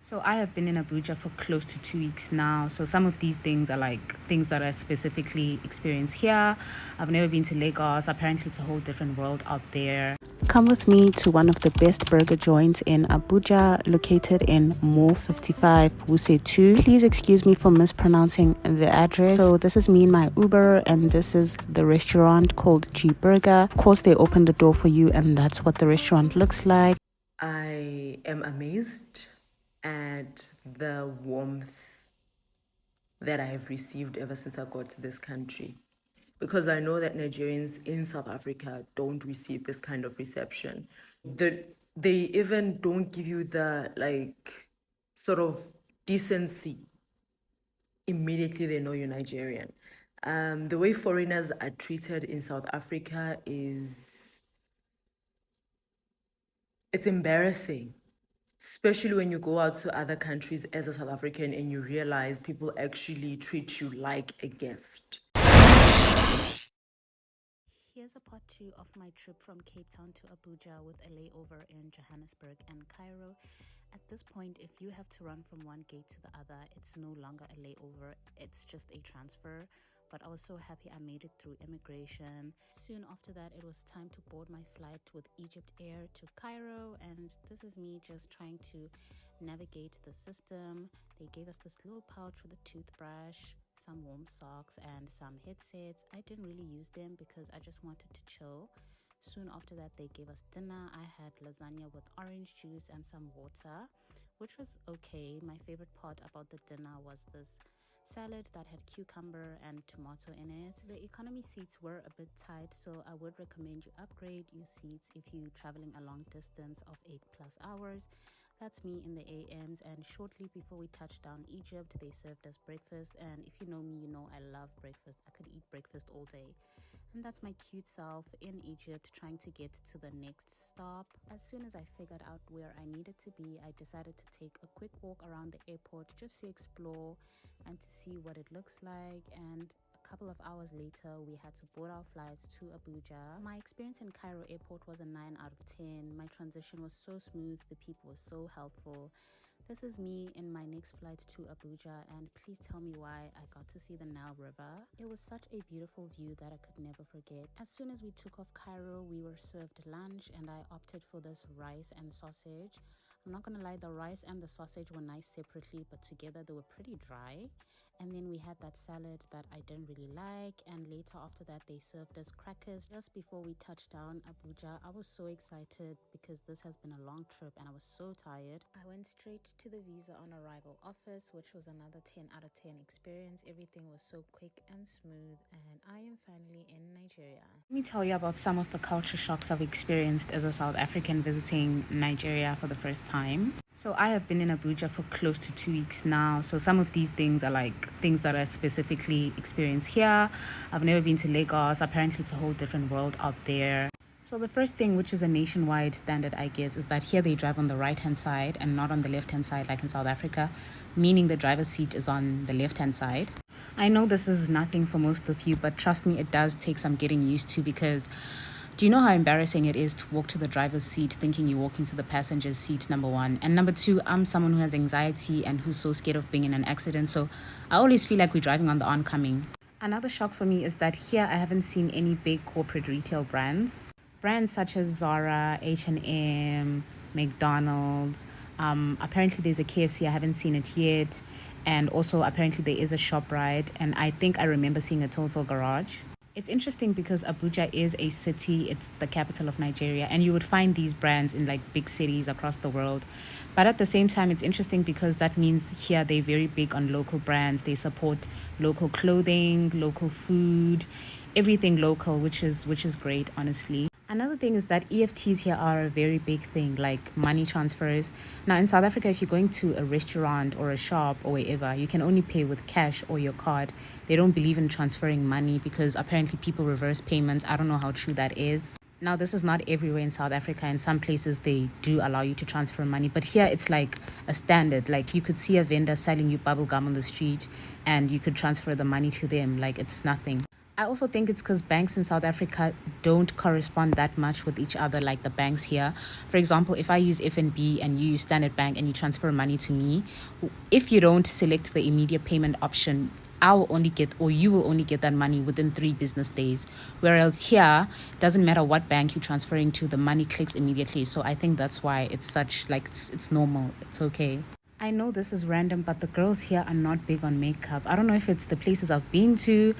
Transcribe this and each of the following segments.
So I have been in Abuja for close to 2 weeks now. So some of these things are like things that I specifically experience here. I've never been to Lagos. Apparently, it's a whole different world out there. Come with me to one of the best burger joints in Abuja, located in Mall 55, Wuse 2. Please excuse me for mispronouncing the address. So this is me in my Uber, and this is the restaurant called G Burger. Of course, they open the door for you, and that's what the restaurant looks like. I am amazed at the warmth that I have received ever since I got to this country. Because I know that Nigerians in South Africa don't receive this kind of reception. They even don't give you the sort of decency immediately they know you're Nigerian. The way foreigners are treated in South Africa it's embarrassing. Especially when you go out to other countries as a South African and you realize people actually treat you like a guest. Here's a part two of my trip from Cape Town to Abuja with a layover in Johannesburg and Cairo. At this point, if you have to run from one gate to the other, it's no longer a layover, it's just a transfer. But I was so happy I made it through immigration. Soon after that, it was time to board my flight with Egypt Air to Cairo, and this is me just trying to navigate the system. They gave us this little pouch with a toothbrush, some warm socks, and some headsets. I didn't really use them because I just wanted to chill. Soon after that, they gave us dinner. I had lasagna with orange juice and some water, which was okay. My favorite part about the dinner was this salad that had cucumber and tomato in it. The economy seats were a bit tight, so I would recommend you upgrade your seats if you're traveling a long distance of 8+ hours. That's me in the AMs, and shortly before we touched down Egypt, they served us breakfast, and if you know me, you know I love breakfast. I could eat breakfast all day. And that's my cute self in Egypt trying to get to the next stop. As soon as I figured out where I needed to be, I decided to take a quick walk around the airport just to explore and to see what it looks like. And a couple of hours later, we had to board our flights to Abuja. My experience in Cairo airport was a 9 out of 10. My transition was so smooth, the people were so helpful. This is me in my next flight to Abuja, and please tell me why I got to see the Nile River. It was such a beautiful view that I could never forget. As soon as we took off Cairo, we were served lunch, and I opted for this rice and sausage. I'm not gonna lie, the rice and the sausage were nice separately, but together they were pretty dry. And then we had that salad that I didn't really like, and later after that they served us crackers. Just before we touched down Abuja, I was so excited because this has been a long trip and I was so tired. I went straight to the visa on arrival office, which was another 10 out of 10 experience. Everything was so quick and smooth, and I am finally in Nigeria. Let me tell you about some of the culture shocks I've experienced as a South African visiting Nigeria for the first time. So I have been in Abuja for close to 2 weeks now. So some of these things are like things that I specifically experience here. I've never been to Lagos. Apparently, it's a whole different world out there. So the first thing, which is a nationwide standard, I guess, is that here they drive on the right-hand side and not on the left-hand side like in South Africa, meaning the driver's seat is on the left-hand side. I know this is nothing for most of you, but trust me, it does take some getting used to, because do you know how embarrassing it is to walk to the driver's seat thinking you're walking to the passenger's seat, number one? And number two, I'm someone who has anxiety and who's so scared of being in an accident, so I always feel like we're driving on the oncoming. Another shock for me is that here I haven't seen any big corporate retail brands. Brands such as Zara, H&M, McDonald's. Apparently there's a KFC, I haven't seen it yet. And also apparently there is a ShopRite, and I think I remember seeing a Total Garage. It's interesting because Abuja is a city, it's the capital of Nigeria, and you would find these brands in like big cities across the world. But at the same time, it's interesting because that means here they're very big on local brands. They support local clothing, local food, everything local, which is great, honestly. Another thing is that EFTs here are a very big thing, like money transfers. Now in South Africa, if you're going to a restaurant or a shop or wherever, you can only pay with cash or your card. They don't believe in transferring money because apparently people reverse payments. I don't know how true that is. Now, this is not everywhere in South Africa. In some places, they do allow you to transfer money. But here, it's like a standard. Like, you could see a vendor selling you bubble gum on the street and you could transfer the money to them. Like, it's nothing. I also think it's because banks in South Africa don't correspond that much with each other like the banks here. For example, if I use FNB and you use Standard Bank and you transfer money to me, if you don't select the immediate payment option, I will only get, or you will only get that money within 3 business days. Whereas here, doesn't matter what bank you're transferring to, the money clicks immediately. So I think that's why it's such like it's normal. It's okay. I know this is random, but the girls here are not big on makeup. I don't know if it's the places I've been to,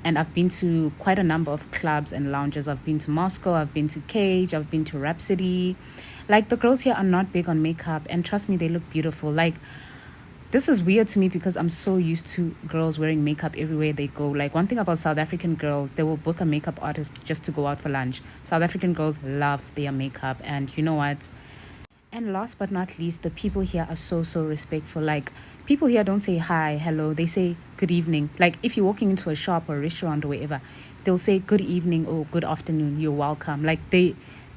and I've been to quite a number of clubs and lounges. I've been to Moscow, I've been to Cage, I've been to Rhapsody. Like, the girls here are not big on makeup, and trust me, they look beautiful. Like, this is weird to me because I'm so used to girls wearing makeup everywhere they go. Like, one thing about South African girls, they will book a makeup artist just to go out for lunch. South African girls love their makeup, and you know what? And last but not least, the people here are so, so respectful. Like, people here don't say hi, hello, they say good evening. Like, if you're walking into a shop or a restaurant or wherever, they'll say good evening or good afternoon, you're welcome. Like,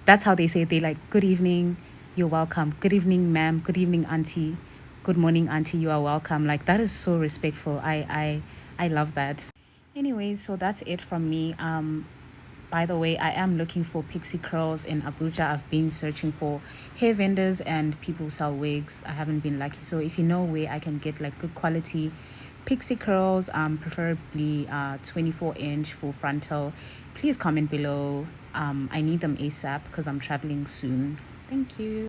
that's how they say it. They like, good evening, you're welcome. Good evening, ma'am. Good evening, auntie. Good morning, auntie, you are welcome. Like, that is so respectful. I love that. Anyways, so that's it from me. By the way, I am looking for pixie curls in Abuja. I've been searching for hair vendors and people who sell wigs. I haven't been lucky. So if you know where I can get like good quality pixie curls, preferably 24-inch full frontal, please comment below. I need them ASAP because I'm traveling soon. Thank you.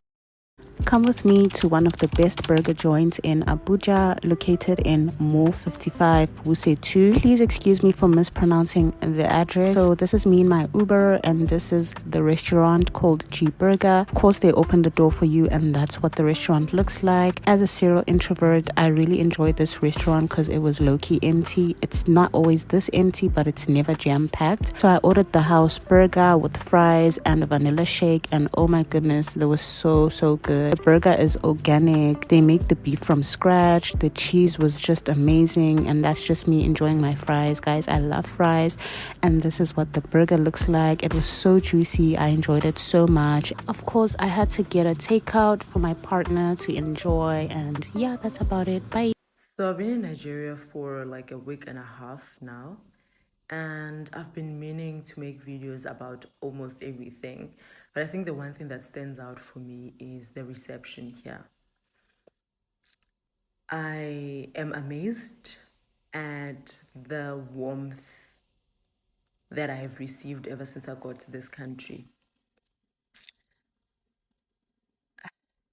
Come with me to one of the best burger joints in Abuja, located in Mall 55, Wuse 2. Please excuse me for mispronouncing the address. So this is me in my Uber, and this is the restaurant called G Burger. Of course, they open the door for you, and that's what the restaurant looks like. As a serial introvert, I really enjoyed this restaurant because it was low-key empty. It's not always this empty, but it's never jam-packed. So I ordered the house burger with fries and a vanilla shake, and oh my goodness, that was so, so good. The burger is organic. They make the beef from scratch. The cheese was just amazing, and that's just me enjoying my fries, guys. I love fries, and this is what the burger looks like. It was so juicy. I enjoyed it so much. Of course, I had to get a takeout for my partner to enjoy, and yeah, that's about it. Bye. So I've been in Nigeria for like a week and a half now, and I've been meaning to make videos about almost everything. But I think the one thing that stands out for me is the reception here. I am amazed at the warmth that I have received ever since I got to this country.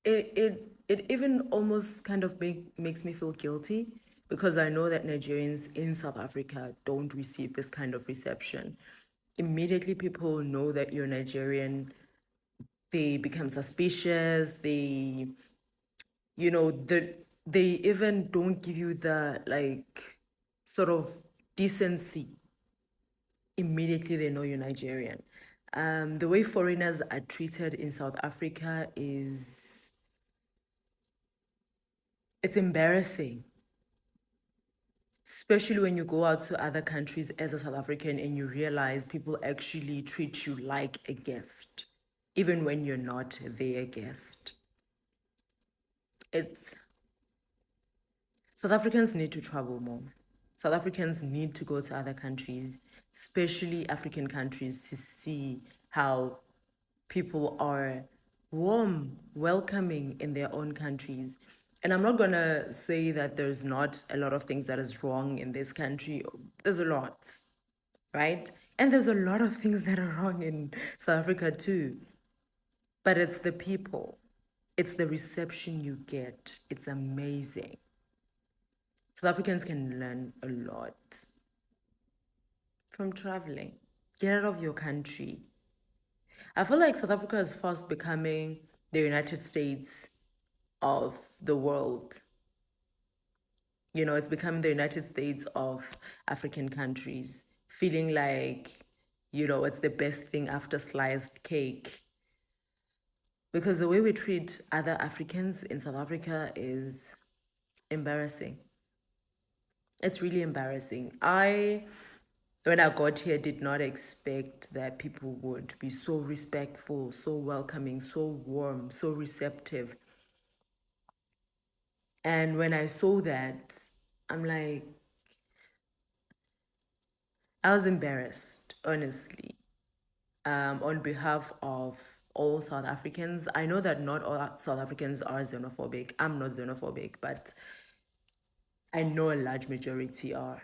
It even almost kind of makes me feel guilty because I know that Nigerians in South Africa don't receive this kind of reception. Immediately people know that you're Nigerian, they become suspicious, they they even don't give you the like sort of decency. Immediately they know you're Nigerian. The way foreigners are treated in South Africa it's embarrassing, especially when you go out to other countries as a South African and you realize people actually treat you like a guest, even when you're not their guest. It's South Africans need to travel more. South Africans need to go to other countries, especially African countries, to see how people are warm, welcoming in their own countries. And I'm not going to say that there's not a lot of things that is wrong in this country. There's a lot, right? And there's a lot of things that are wrong in South Africa too. But it's the people, it's the reception you get. It's amazing. South Africans can learn a lot from traveling. Get out of your country. I feel like South Africa is fast becoming the United States of the world. You know, it's becoming the United States of African countries, feeling like, it's the best thing after sliced cake. Because the way we treat other Africans in South Africa is embarrassing. It's really embarrassing. When I got here, did not expect that people would be so respectful, so welcoming, so warm, so receptive. And when I saw that, I'm like, I was embarrassed, honestly, on behalf of all South Africans. I know that not all South Africans are xenophobic. I'm not xenophobic, but I know a large majority are.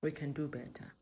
We can do better.